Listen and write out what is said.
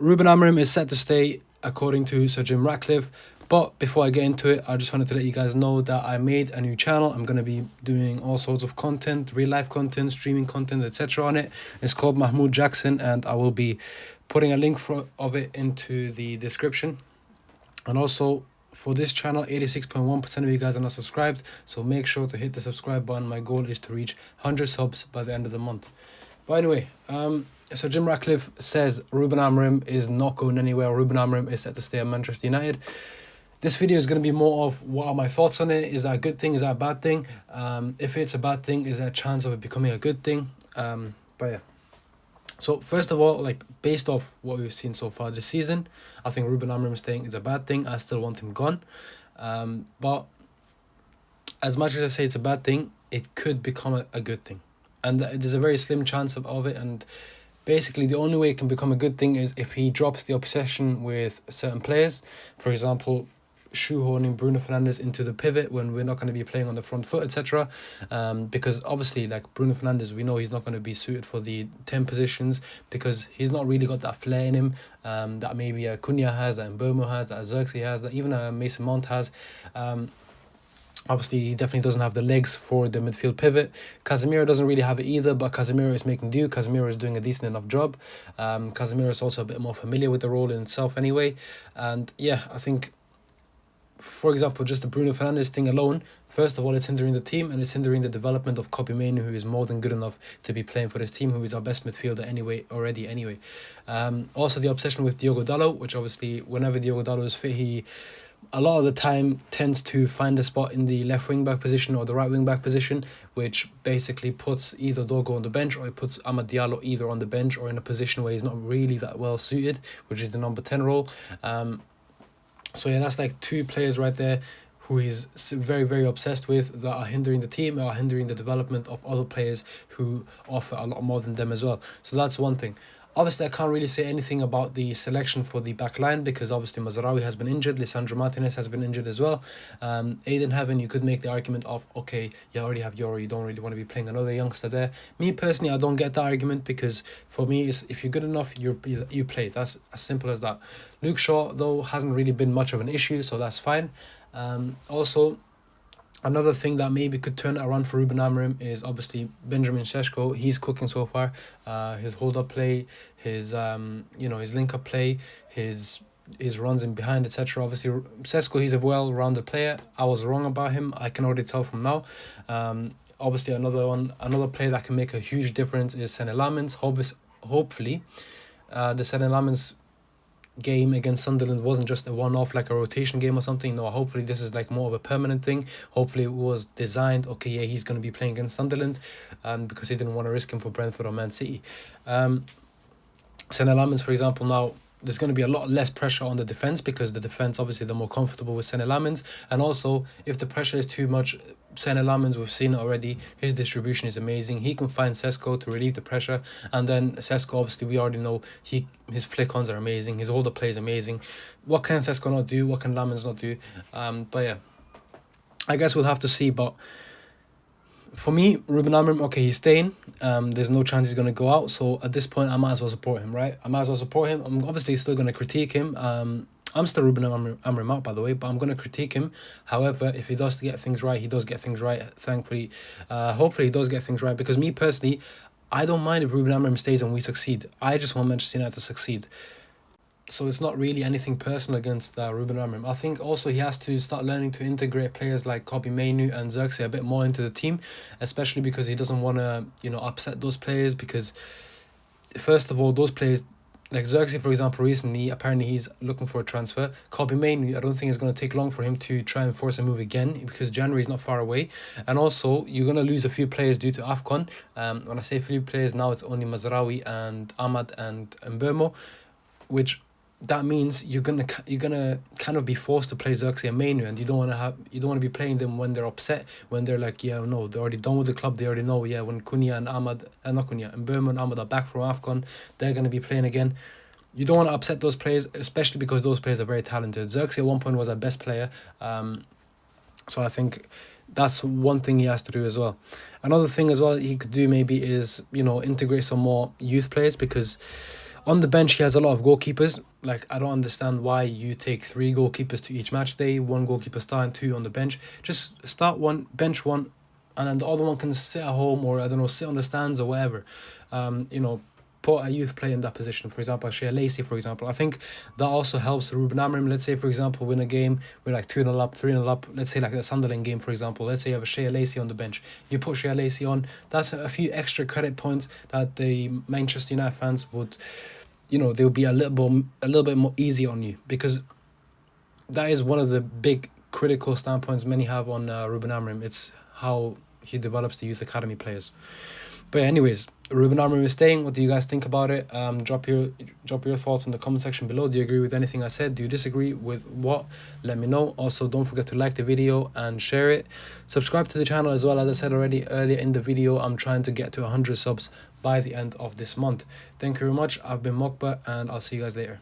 Ruben Amorim is set to stay, according to Sir Jim Ratcliffe. But before I get into it, I just wanted to let you guys know that I made a new channel. I'm going to be doing all sorts of content, real life content, streaming content, etc. on it. It's called Mahmoud Jackson, and I will be putting a link of it into the description. And also, for this channel, 86.1% of you guys are not subscribed, so make sure to hit the subscribe button. My goal is to reach 100 subs by the end of the month. But anyway, so Jim Ratcliffe says Ruben Amorim is not going anywhere. Ruben Amorim is set to stay at Manchester United. This video is going to be more of what are my thoughts on it. Is that a good thing? Is that a bad thing? If it's a bad thing, is there a chance of it becoming a good thing? But yeah. So first of all, like based off what we've seen so far this season, I think Ruben Amorim staying is a bad thing. I still want him gone. But as much as I say it's a bad thing, it could become a good thing. And there's a very slim chance of it. And basically the only way it can become a good thing is if he drops the obsession with certain players. For example, shoehorning Bruno Fernandes into the pivot when we're not going to be playing on the front foot, etc. Because obviously, like Bruno Fernandes, we know he's not going to be suited for the 10 positions because he's not really got that flair in him that maybe Cunha has, that Mbeumo has, that Xerxes has, that even Mason Mount has. Obviously, he definitely doesn't have the legs for the midfield pivot. Casemiro doesn't really have it either, but Casemiro is making do. Casemiro is doing a decent enough job. Casemiro is also a bit more familiar with the role in itself anyway. And yeah, I think, for example, just the Bruno Fernandes thing alone, first of all, it's hindering the team and it's hindering the development of Kobbie Mainoo, who is more than good enough to be playing for this team, who is our best midfielder anyway. Also, the obsession with Diogo Dalot, which obviously, whenever Diogo Dalot is fit, he a lot of the time tends to find a spot in the left wing back position or the right wing back position, which basically puts either Dogo on the bench or it puts Amad Diallo either on the bench or in a position where he's not really that well suited, which is the number 10 role. So yeah, that's like two players right there who he's very, very obsessed with that are hindering the team, are hindering the development of other players who offer a lot more than them as well. So that's one thing. Obviously, I can't really say anything about the selection for the back line because obviously Mazraoui has been injured, Lisandro Martinez has been injured as well. Aiden Heaven, you could make the argument of, okay, you already have Euro, you don't really want to be playing another youngster there. Me personally, I don't get that argument because for me, it's, if you're good enough, you play. That's as simple as that. Luke Shaw, though, hasn't really been much of an issue, so that's fine. Also, another thing that maybe could turn it around for Ruben Amorim is obviously Benjamin Šeško. He's cooking so far. His hold-up play, his his link-up play, his runs in behind, etc. Obviously, Šeško, he's a well-rounded player. I was wrong about him. I can already tell from now. Obviously, another player that can make a huge difference is Senne Lammens. Hopefully, the Senne Lammens game against Sunderland wasn't just a one-off, like a rotation game or something. No, hopefully this is like more of a permanent thing. Hopefully it was designed, okay, yeah, he's going to be playing against Sunderland because he didn't want to risk him for Brentford or Man City. Senne Lammens, for example, now there's going to be a lot less pressure on the defense because the defense, obviously, they're more comfortable with Senne Lammens. And also, if the pressure is too much, Senne Lammens, we've seen it already, his distribution is amazing. He can find Šeško to relieve the pressure. And then Šeško, obviously, we already know his flick-ons are amazing. His older play is amazing. What can Šeško not do? What can Lammens not do? But yeah, I guess we'll have to see. But for me, Ruben Amorim, okay, he's staying. There's no chance he's going to go out. So at this point, I might as well support him, right? I'm obviously still going to critique him. I'm still Ruben Amorim out, by the way, but I'm going to critique him. However, if he does get things right, he does get things right, thankfully. Hopefully, he does get things right. Because me, personally, I don't mind if Ruben Amorim stays and we succeed. I just want Manchester United to succeed. So it's not really anything personal against Ruben Amorim. I think also he has to start learning to integrate players like Kobbie Mainoo and Xerxes a bit more into the team, especially because he doesn't want to, upset those players. Because first of all, those players like Xerxes, for example, recently apparently he's looking for a transfer. Kobbie Mainoo, I don't think it's going to take long for him to try and force a move again because January is not far away. And also, you're going to lose a few players due to AFCON. When I say a few players now, it's only Mazraoui and Ahmad and Mbeumo, which that means you're gonna kind of be forced to play Xerxes and Mainoo, and you don't want to be playing them when they're upset, when they're like, yeah, no, they're already done with the club. They already know, yeah, when Mbeumo and Ahmad are back from AFCON, they're gonna be playing again. You don't want to upset those players, especially because those players are very talented. Xerxes at one point was our best player, so I think that's one thing he has to do as well. Another thing as well he could do maybe is integrate some more youth players, because On the bench, he has a lot of goalkeepers. Like, I don't understand why you take 3 goalkeepers to each match day, 1 goalkeeper starting, 2 on the bench. Just start 1, bench 1, and then the other one can sit at home, or I don't know, sit on the stands or whatever. You know, put a youth player in that position. For example, Shea Lacey, for example. I think that also helps Ruben Amorim. Let's say, for example, win a game, we're like 2-0 up, 3-0 up. Let's say like the Sunderland game, for example. Let's say you have a Shea Lacey on the bench. You put Shea Lacey on. That's a few extra credit points that the Manchester United fans would, you know, they'll be a little bit more easy on you, because that is one of the big critical standpoints many have on Ruben Amorim. It's how he develops the youth academy players. But anyways, Ruben Amorim is staying. What do you guys think about it? Drop your thoughts in the comment section below. Do you agree with anything I said? Do you disagree with what? Let me know. Also, don't forget to like the video and share it. Subscribe to the channel as well. As I said already earlier in the video, I'm trying to get to 100 subs by the end of this month. Thank you very much. I've been Mokba, and I'll see you guys later.